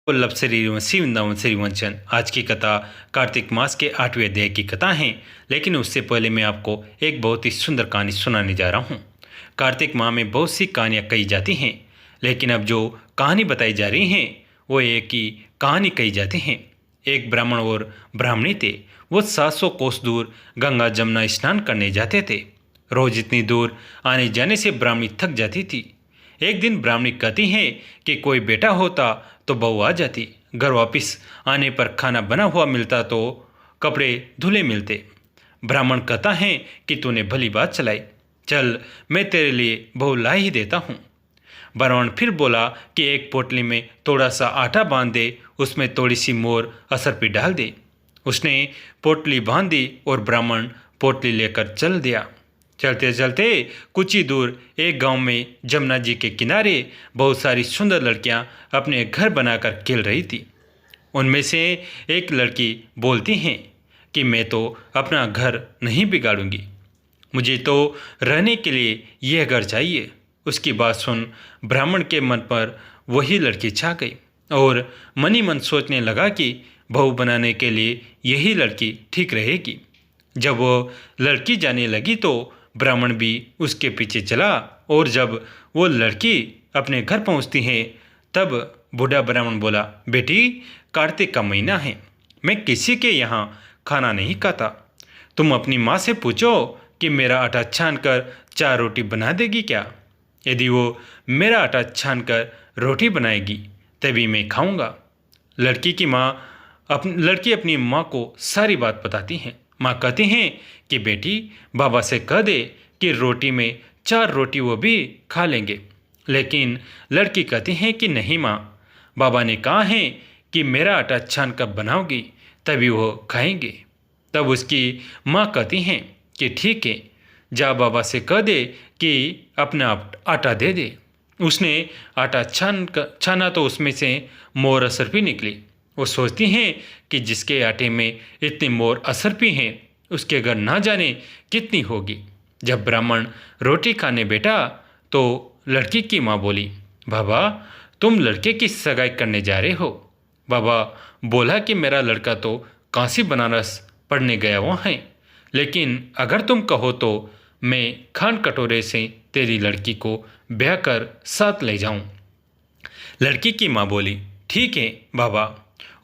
वल्लभ श्री वृंदावन श्री वंचन। आज की कथा कार्तिक मास के 8वें अध्याय की कथा है, लेकिन उससे पहले मैं आपको एक बहुत ही सुंदर कहानी सुनाने जा रहा हूँ। कार्तिक माह में बहुत सी कहानियाँ कही जाती हैं, लेकिन अब जो कहानी बताई जा रही हैं वो एक ही कहानी कही जाती हैं। एक ब्राह्मण और ब्राह्मणी थे। वो 700 कोस दूर गंगा जमुना स्नान करने जाते थे। रोज इतनी दूर आने जाने से ब्राह्मणी थक जाती थी। एक दिन ब्राह्मणी कहती है कि कोई बेटा होता तो बहू आ जाती। घर वापस आने पर खाना बना हुआ मिलता तो कपड़े धुले मिलते। ब्राह्मण कहता है कि तूने भली बात चलाई, चल मैं तेरे लिए बहू ला ही देता हूँ। ब्राह्मण फिर बोला कि एक पोटली में थोड़ा सा आटा बांध दे, उसमें थोड़ी सी मोर असरपी डाल दे। उसने पोटली बांध दी और ब्राह्मण पोटली लेकर चल दिया। चलते चलते कुछ ही दूर एक गांव में जमुना जी के किनारे बहुत सारी सुंदर लड़कियां अपने घर बनाकर खेल रही थी। उनमें से एक लड़की बोलती हैं कि मैं तो अपना घर नहीं बिगाड़ूंगी, मुझे तो रहने के लिए यह घर चाहिए। उसकी बात सुन ब्राह्मण के मन पर वही लड़की छा गई और मन ही मन सोचने लगा कि बहू बनाने के लिए यही लड़की ठीक रहेगी। जब वो लड़की जाने लगी तो ब्राह्मण भी उसके पीछे चला, और जब वो लड़की अपने घर पहुंचती है तब बूढ़ा ब्राह्मण बोला, बेटी कार्तिक का महीना है, मैं किसी के यहाँ खाना नहीं खाता। तुम अपनी माँ से पूछो कि मेरा आटा छान कर 4 रोटी बना देगी क्या। यदि वो मेरा आटा छान कर रोटी बनाएगी तभी मैं खाऊंगा। लड़की अपनी माँ को सारी बात बताती है। माँ कहती हैं कि बेटी बाबा से कह दे कि रोटी में 4 रोटी वो भी खा लेंगे। लेकिन लड़की कहती है कि नहीं माँ, बाबा ने कहा है कि मेरा आटा छान कर बनाओगी तभी वो खाएंगे। तब उसकी माँ कहती हैं कि ठीक है, जा बाबा से कह दे कि अपना आटा दे दे। उसने आटा छाना तो उसमें से मोर असरपी निकली। वो सोचती हैं कि जिसके आटे में इतनी मोर असरपी हैं उसके घर ना जाने कितनी होगी। जब ब्राह्मण रोटी खाने बैठा तो लड़की की माँ बोली, बाबा तुम लड़के की सगाई करने जा रहे हो। बाबा बोला कि मेरा लड़का तो काशी बनारस पढ़ने गया हुआ है, लेकिन अगर तुम कहो तो मैं खान कटोरे से तेरी लड़की को ब्याह कर साथ ले जाऊं। लड़की की माँ बोली, ठीक है बाबा,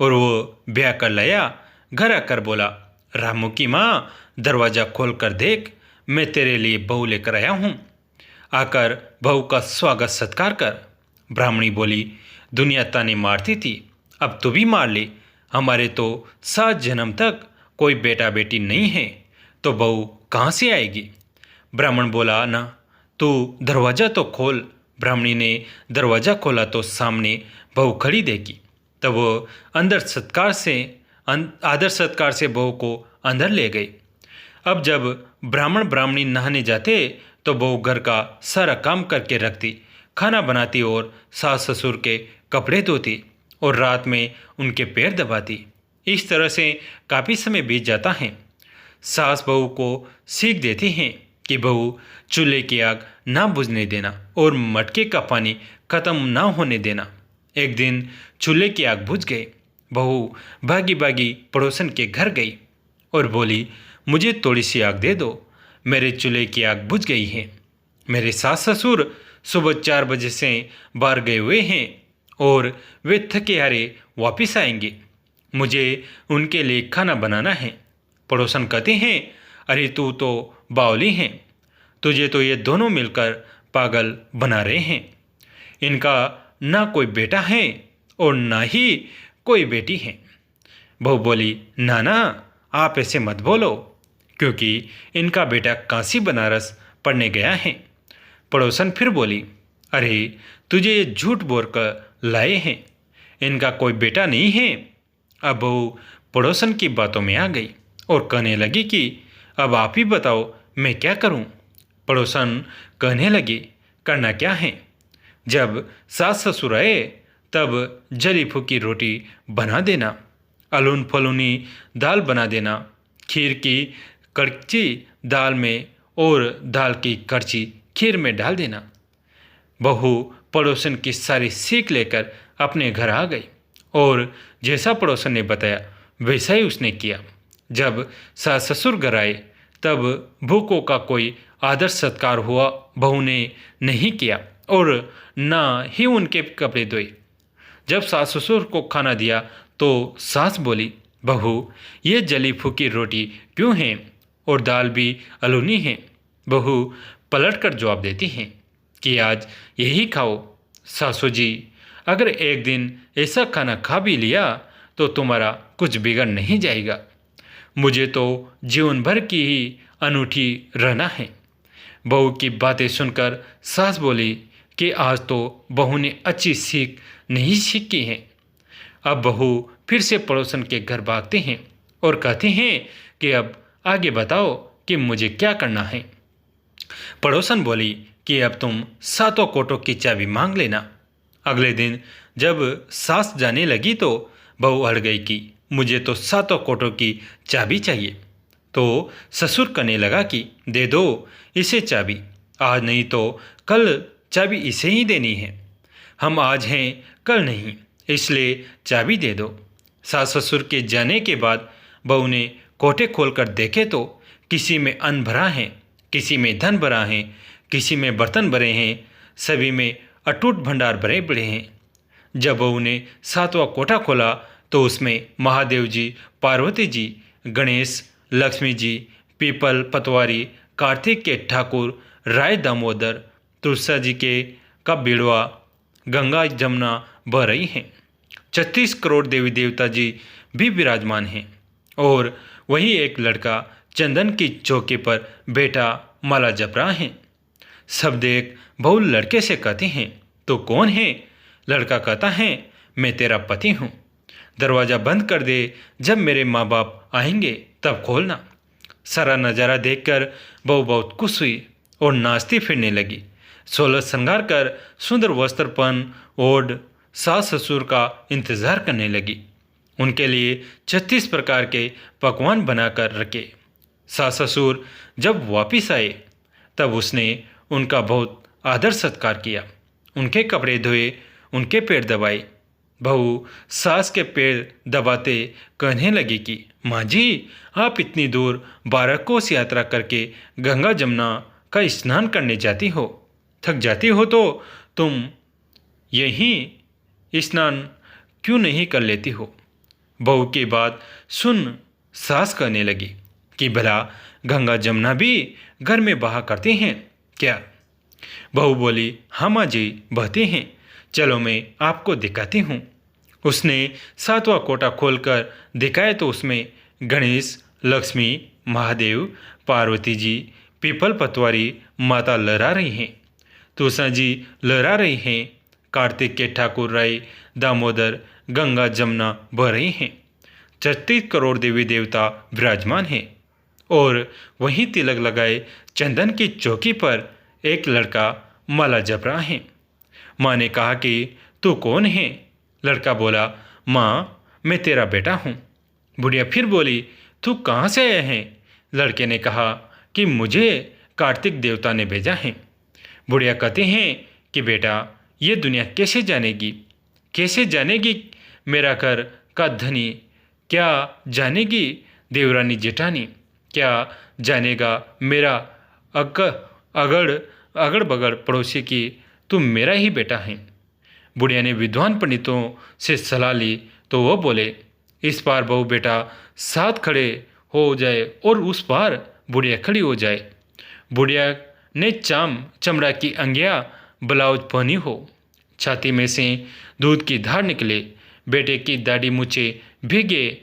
और वो ब्याह कर लाया। घर आकर बोला, रामू की माँ दरवाज़ा खोल कर देख, मैं तेरे लिए बहू लेकर आया हूँ, आकर बहू का स्वागत सत्कार कर। ब्राह्मणी बोली, दुनिया ताने मारती थी, अब तू भी मार ले। हमारे तो 7 जन्म तक कोई बेटा बेटी नहीं है, तो बहू कहाँ से आएगी। ब्राह्मण बोला, ना तू दरवाज़ा तो खोल। ब्राह्मणी ने दरवाज़ा खोला तो सामने बहू खड़ी देखी। तब वो आदर सत्कार से बहू को अंदर ले गई। अब जब ब्राह्मण ब्राह्मणी नहाने जाते तो बहू घर का सारा काम करके रखती, खाना बनाती और सास ससुर के कपड़े धोती और रात में उनके पैर दबाती। इस तरह से काफ़ी समय बीत जाता है। सास बहू को सीख देती हैं कि बहू चूल्हे की आग ना बुझने देना और मटके का पानी खत्म ना होने देना। एक दिन चूल्हे की आग बुझ गई। बहू भागी भागी पड़ोसन के घर गई और बोली, मुझे थोड़ी सी आग दे दो, मेरे चूल्हे की आग बुझ गई है। मेरे सास ससुर सुबह 4 बजे से बाहर गए हुए हैं और वे थके हारे वापस आएंगे, मुझे उनके लिए खाना बनाना है। पड़ोसन कहते हैं, अरे तू तो बावली है, तुझे तो ये दोनों मिलकर पागल बना रहे हैं। इनका ना कोई बेटा है और ना ही कोई बेटी है। बहू बोली, ना आप ऐसे मत बोलो, क्योंकि इनका बेटा काशी बनारस पढ़ने गया है। पड़ोसन फिर बोली, अरे तुझे ये झूठ बोल कर लाए हैं, इनका कोई बेटा नहीं है। अब बहू पड़ोसन की बातों में आ गई और कहने लगी कि अब आप ही बताओ मैं क्या करूं। पड़ोसन कहने लगी, करना क्या है, जब सास ससुर आए तब जली फूकी रोटी बना देना, अलून फलूनी दाल बना देना, खीर की कड़ची दाल में और दाल की कड़ची खीर में डाल देना। बहू पड़ोसन की सारी सीख लेकर अपने घर आ गई और जैसा पड़ोसन ने बताया वैसा ही उसने किया। जब सास ससुर घर आए तब भूखों का कोई आदर सत्कार हुआ बहू ने नहीं किया और ना ही उनके कपड़े धोए। जब सास ससुर को खाना दिया तो सास बोली, बहू ये जली फूकी रोटी क्यों है और दाल भी अलूनी है। बहू पलट कर जवाब देती हैं कि आज यही खाओ। सासू जी, अगर एक दिन ऐसा खाना खा भी लिया तो तुम्हारा कुछ बिगड़ नहीं जाएगा। मुझे तो जीवन भर की ही अनूठी रहना है। बहू की बातें सुनकर सास बोली कि आज तो बहू ने अच्छी सीख नहीं सीखी है। अब बहू फिर से पड़ोसन के घर भागते हैं और कहते हैं कि अब आगे बताओ कि मुझे क्या करना है। पड़ोसन बोली कि अब तुम सातों कोटों की चाबी मांग लेना। अगले दिन जब सास जाने लगी तो बहू अड़ गई कि मुझे तो सातों कोटों की चाबी चाहिए। तो ससुर कहने लगा कि दे दो इसे चाबी, आज नहीं तो कल चाबी इसे ही देनी है। हम आज हैं कल नहीं, इसलिए चाबी दे दो। सास ससुर के जाने के बाद बहू ने कोटे खोलकर देखे तो किसी में अन्न भरा है, किसी में धन भरा है, किसी में बर्तन भरे हैं, सभी में अटूट भंडार भरे पड़े हैं। जब बहू ने सातवां कोटा खोला तो उसमें महादेव जी, पार्वती जी, गणेश, लक्ष्मी जी, पीपल पतवारी, कार्तिक के ठाकुर, राय दामोदर, तुलसा जी के का बिड़वा, गंगा जमुना बह रही हैं। 36 करोड़ देवी देवता जी भी विराजमान हैं और वही एक लड़का चंदन की चौकी पर बैठा माला जप रहा है। सब देख बहू लड़के से कहती हैं, तो कौन है? लड़का कहता है, मैं तेरा पति हूँ। दरवाज़ा बंद कर दे, जब मेरे माँ बाप आएंगे तब खोलना। सारा नज़ारा देखकर बहू बहुत खुश हुई और नाचती फिरने लगी। 16 श्रृंगार कर सुंदर वस्त्र पहन ओढ़ सास ससुर का इंतजार करने लगी। उनके लिए 36 प्रकार के पकवान बनाकर रखे। सास ससुर जब वापिस आए तब उसने उनका बहुत आदर सत्कार किया, उनके कपड़े धोए, उनके पैर दबाए। बहू सास के पैर दबाते कहने लगी कि माँ जी, आप इतनी दूर 12 कोस यात्रा करके गंगा जमुना का स्नान करने जाती हो, थक जाती हो तो तुम यहीं स्नान क्यों नहीं कर लेती हो? बहू की बात सुन सास कहने लगी कि भला गंगा जमुना भी घर में बहा करते हैं क्या? बहू बोली, हाँ माँ जी, बहते हैं, चलो मैं आपको दिखाती हूँ। उसने 7वां कोटा खोलकर दिखाया तो उसमें गणेश, लक्ष्मी, महादेव, पार्वती जी, पीपल पतवारी माता लहरा रही हैं, तुलसा जी लहरा रही हैं, कार्तिक के ठाकुर राय दामोदर गंगा जमुना बह रही हैं, 36 करोड़ देवी देवता विराजमान हैं और वहीं तिलक लगाए चंदन की चौकी पर एक लड़का माला जप रहा है। माँ ने कहा कि तू कौन है? लड़का बोला, माँ मैं तेरा बेटा हूँ। बुढ़िया फिर बोली, तू कहाँ से आया है? लड़के ने कहा कि मुझे कार्तिक देवता ने भेजा है। बुढ़िया कहते हैं कि बेटा ये दुनिया कैसे जानेगी, कैसे जानेगी मेरा घर का धनी, क्या जानेगी देवरानी जेठानी, क्या जानेगा मेरा अगड़ बगड़ पड़ोसी की तू मेरा ही बेटा है। बुढ़िया ने विद्वान पंडितों से सलाह ली तो वह बोले, इस पार बहू बेटा साथ खड़े हो जाए और उस पार बुढ़िया खड़ी हो जाए। बुढ़िया ने चमड़ा की अंगिया ब्लाउज पहनी हो, छाती में से दूध की धार निकले, बेटे की दाढ़ी मूछे भीगे,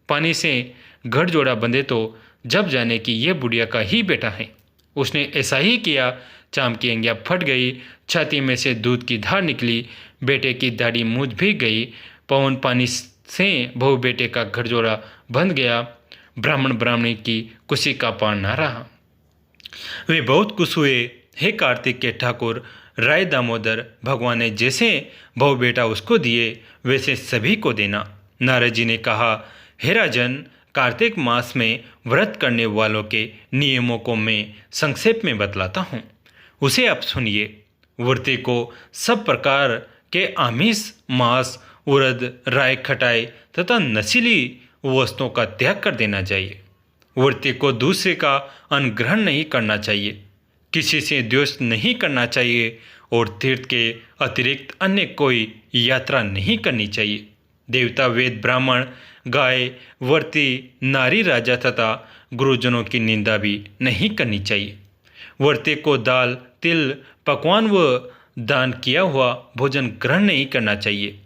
पानी से घर जोड़ा बंधे तो जब जाने कि यह बुढ़िया का ही बेटा है। उसने ऐसा ही किया, चाम की अंगिया फट गई, छाती में से दूध की धार निकली, बेटे की दाढ़ी मूछ भीग गई, पवन पानी से बहू बेटे का घर जोड़ा बंध गया। ब्राह्मण ब्राह्मणी की खुशी का पार न रहा। वे बहुत खुश हुए। हे कार्तिक के ठाकुर राय दामोदर, भगवान ने जैसे बहू बेटा उसको दिए वैसे सभी को देना। नारद जी ने कहा, हे राजन, कार्तिक मास में व्रत करने वालों के नियमों को मैं संक्षेप में बतलाता हूँ, उसे आप सुनिए। व्रती को सब प्रकार कि आमिष, मांस, उड़द, राई, खटाई तथा नशीली वस्तुओं का त्याग कर देना चाहिए। व्रती को दूसरे का अन्न ग्रहण नहीं करना चाहिए, किसी से द्वेष नहीं करना चाहिए और तीर्थ के अतिरिक्त अन्य कोई यात्रा नहीं करनी चाहिए। देवता, वेद, ब्राह्मण, गाय, व्रती, नारी, राजा तथा गुरुजनों की निंदा भी नहीं करनी चाहिए। व्रती को दाल, तिल, पकवान व दान किया हुआ भोजन ग्रहण नहीं करना चाहिए।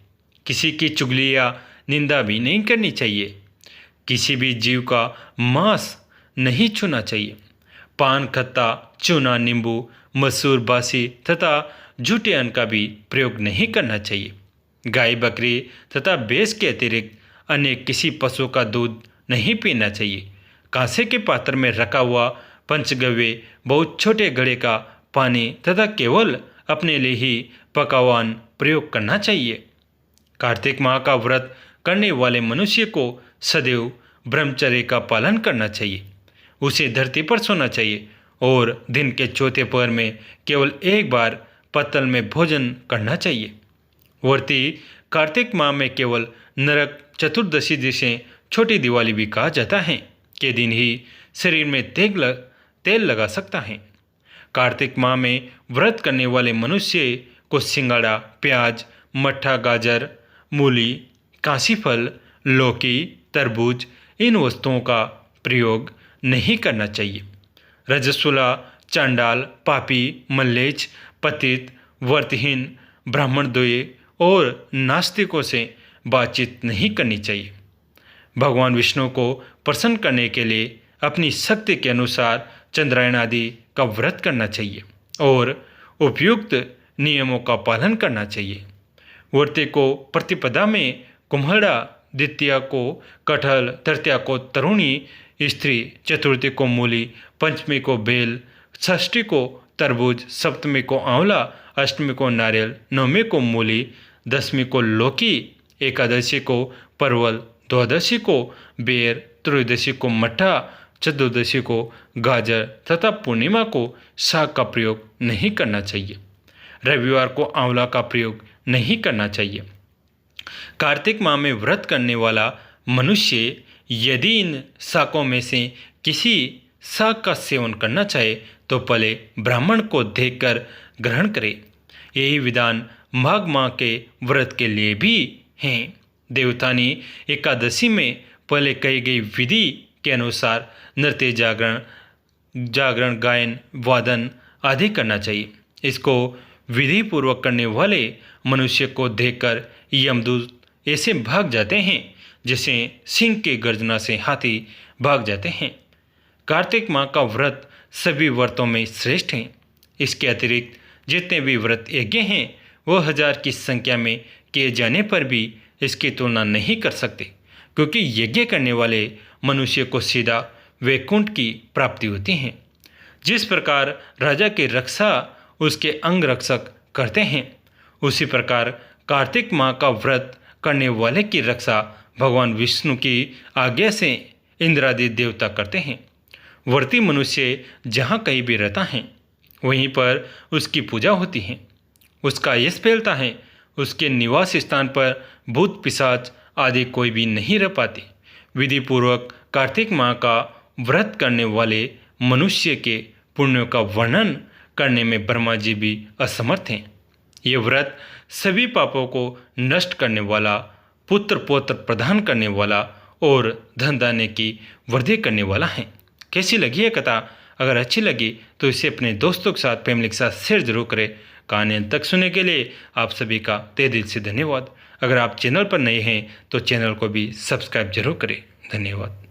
किसी की चुगली या निंदा भी नहीं करनी चाहिए। किसी भी जीव का मांस नहीं छूना चाहिए। पान, खट्टा, चूना, नींबू, मसूर, बासी तथा झूठे अन्न का भी प्रयोग नहीं करना चाहिए। गाय, बकरी तथा भैंस के अतिरिक्त अन्य किसी पशु का दूध नहीं पीना चाहिए। कांसे के पात्र में रखा हुआ पंचगव्य, बहुत छोटे घड़े का पानी तथा केवल अपने लिए ही पकवान प्रयोग करना चाहिए। कार्तिक माह का व्रत करने वाले मनुष्य को सदैव ब्रह्मचर्य का पालन करना चाहिए। उसे धरती पर सोना चाहिए और दिन के चौथे पहर में केवल एक बार पत्तल में भोजन करना चाहिए। व्रती कार्तिक माह में केवल नरक चतुर्दशी, जिसे छोटी दिवाली भी कहा जाता है, के दिन ही शरीर में तेल लगा सकता है। कार्तिक माह में व्रत करने वाले मनुष्य को सिंगाड़ा, प्याज, मट्ठा, गाजर, मूली, काशी फल, लौकी, तरबूज, इन वस्तुओं का प्रयोग नहीं करना चाहिए। रजस्वला, चांडाल, पापी, मल्लेच, पतित, व्रतहीन, ब्राह्मणद्वय और नास्तिकों से बातचीत नहीं करनी चाहिए। भगवान विष्णु को प्रसन्न करने के लिए अपनी शक्ति के अनुसार चंद्रायण आदि का व्रत करना चाहिए और उपयुक्त नियमों का पालन करना चाहिए। व्रती को प्रतिपदा में कुम्हड़ा, द्वितीया को कटहल, तृतीया को तरुणी स्त्री, चतुर्थी को मूली, पंचमी को बेल, षष्ठी को तरबूज, सप्तमी को आंवला, अष्टमी को नारियल, नवमी को मूली, दसवीं को लौकी, एकादशी को परवल, द्वादशी को बेर, त्रयोदशी को मट्ठा, चतुर्दशी को गाजर तथा पूर्णिमा को साग का प्रयोग नहीं करना चाहिए। रविवार को आंवला का प्रयोग नहीं करना चाहिए। कार्तिक माह में व्रत करने वाला मनुष्य यदि इन शाकों में से किसी शाक का सेवन करना चाहे तो पहले ब्राह्मण को देखकर ग्रहण करे। यही विधान माघ माह के व्रत के लिए भी हैं। देवतानी एकादशी में पहले कही गई विधि के अनुसार नृत्य, जागरण, गायन, वादन आदि करना चाहिए। इसको विधि पूर्वक करने वाले मनुष्य को देखकर यमदूत ऐसे भाग जाते हैं जैसे सिंह के गर्जना से हाथी भाग जाते हैं। कार्तिक माह का व्रत सभी व्रतों में श्रेष्ठ है। इसके अतिरिक्त जितने भी व्रत यज्ञ हैं वह 1000 की संख्या में किए जाने पर भी इसकी तुलना नहीं कर सकते, क्योंकि यज्ञ करने वाले मनुष्य को सीधा वैकुंठ की प्राप्ति होती है। जिस प्रकार राजा की रक्षा उसके अंग रक्षक करते हैं, उसी प्रकार कार्तिक माह का व्रत करने वाले की रक्षा भगवान विष्णु की आज्ञा से इंद्रादि देवता करते हैं। व्रती मनुष्य जहाँ कहीं भी रहता है वहीं पर उसकी पूजा होती है, उसका यश फैलता है। उसके निवास स्थान पर भूत, पिशाच आदि कोई भी नहीं रह पाते। विधि पूर्वक कार्तिक माह का व्रत करने वाले मनुष्य के पुण्यों का वर्णन करने में ब्रह्मा जी भी असमर्थ हैं। ये व्रत सभी पापों को नष्ट करने वाला, पुत्र पौत्र प्रदान करने वाला और धन दाने की वृद्धि करने वाला है। कैसी लगी है कथा? अगर अच्छी लगी तो इसे अपने दोस्तों के साथ, फैमिली के साथ शेयर जरूर करें। कहानी अंत तक सुनने के लिए आप सभी का तहे दिल से धन्यवाद। अगर आप चैनल पर नए हैं तो चैनल को भी सब्सक्राइब जरूर करें। धन्यवाद।